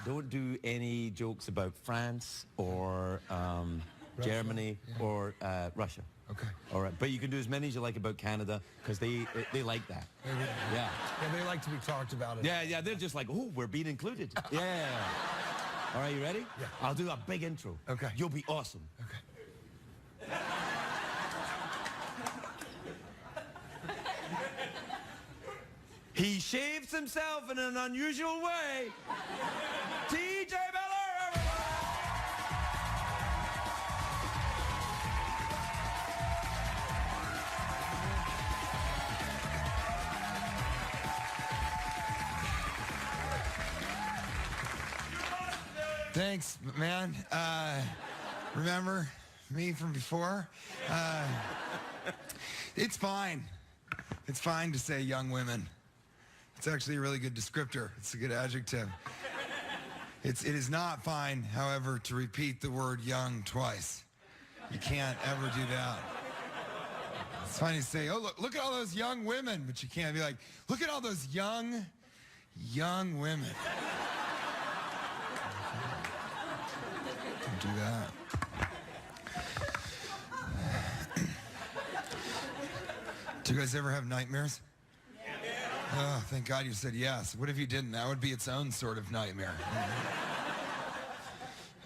don't do any jokes about France or Germany or Russia. Okay. All right, but you can do as many as you like about Canada because they like that. Yeah. Yeah, they like to be talked about. Yeah, they're just like, oh, we're being included. Yeah. All right, you ready? Yeah. I'll do a big intro. Okay. You'll be awesome. Okay. He shaves himself in an unusual way. TJ Miller, everyone! Thanks, man. Remember me from before? It's fine. It's fine to say young women. It's actually a really good descriptor. It's a good adjective. It is not fine, however, to repeat the word young twice. You can't ever do that. It's fine to say, oh, look at all those young women, but you can't be like, look at all those young women. Don't do that. Do you guys ever have nightmares? Oh, thank God you said yes. What if you didn't? That would be its own sort of nightmare.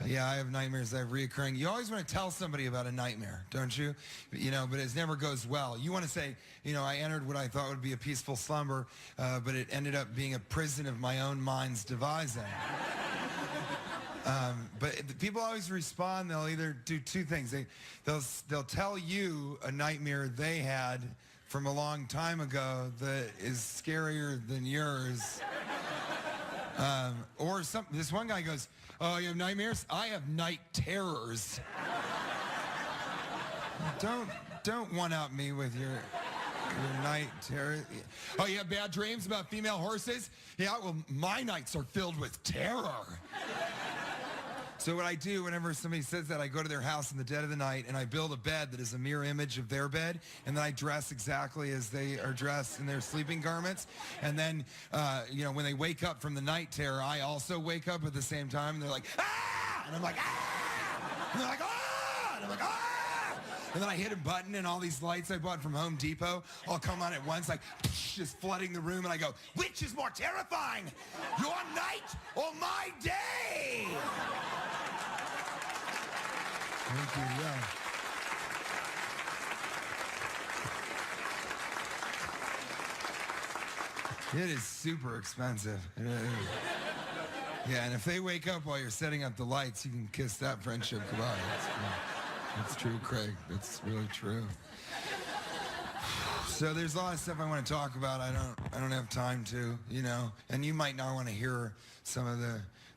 Yeah, I have nightmares that are reoccurring. You always want to tell somebody about a nightmare, don't you? You know, but it never goes well. You want to say, you know, I entered what I thought would be a peaceful slumber, but it ended up being a prison of my own mind's devising. But people always respond. They'll either do two things. They'll tell you a nightmare they had from a long time ago that is scarier than yours. Or this one guy goes, oh, you have nightmares? I have night terrors. Don't one-up me with your night terror. Oh, you have bad dreams about female horses? Yeah, well, my nights are filled with terror. So what I do whenever somebody says that, I go to their house in the dead of the night and I build a bed that is a mirror image of their bed, and then I dress exactly as they are dressed in their sleeping garments. And then, you know, when they wake up from the night terror, I also wake up at the same time, and they're like, ah! And I'm like, ah! And they're like, ah! And I'm like, ah! And then I hit a button, and all these lights I bought from Home Depot all come on at once, like, just flooding the room, and I go, which is more terrifying, your night or my day? Thank you, yeah. It is super expensive. Yeah, and if they wake up while you're setting up the lights, you can kiss that friendship goodbye. That's true, Craig. That's really true. So there's a lot of stuff I want to talk about. I don't have time to, you know. And you might not want to hear some of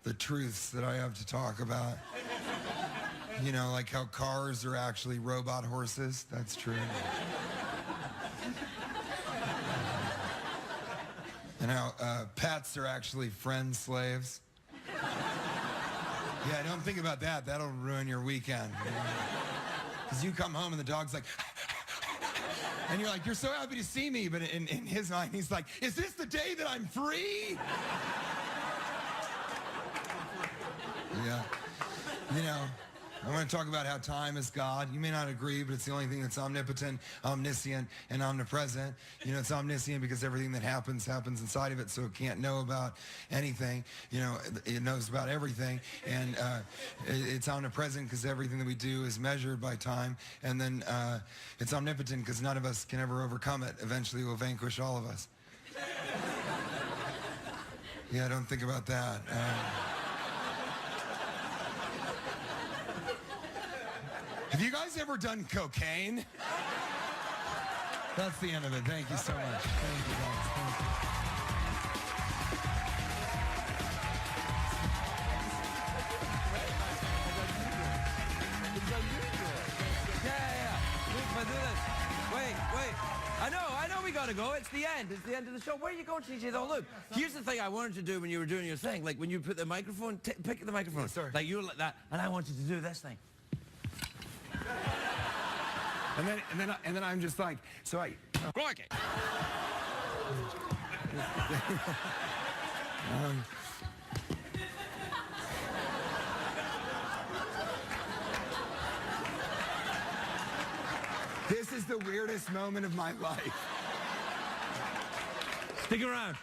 the truths that I have to talk about. You know, like how cars are actually robot horses. That's true. And how pets are actually friend slaves. Yeah, don't think about that. That'll ruin your weekend. Because you come home and the dog's like, and you're like, you're so happy to see me. But in his mind, he's like, is this the day that I'm free? Yeah. You know, I want to talk about how time is God. You may not agree, but it's the only thing that's omnipotent, omniscient, and omnipresent. You know, it's omniscient because everything that happens inside of it, so it can't know about anything. You know, it knows about everything. And it's omnipresent because everything that we do is measured by time. And then it's omnipotent because none of us can ever overcome it. Eventually, it will vanquish all of us. Yeah, don't think about that. Have you guys ever done cocaine? That's the end of it. Thank you so much. Thank you, guys. Thank you. Wait. I know we gotta go. It's the end. It's the end of the show. Where are you going, TJ? Though, look, here's the thing I wanted to do when you were doing your thing. Like when you put the microphone, pick the microphone. Yeah, sorry. Like you were like that, and I want you to do this thing. And then I'm just like, so I. Crikey. This is the weirdest moment of my life. Stick around.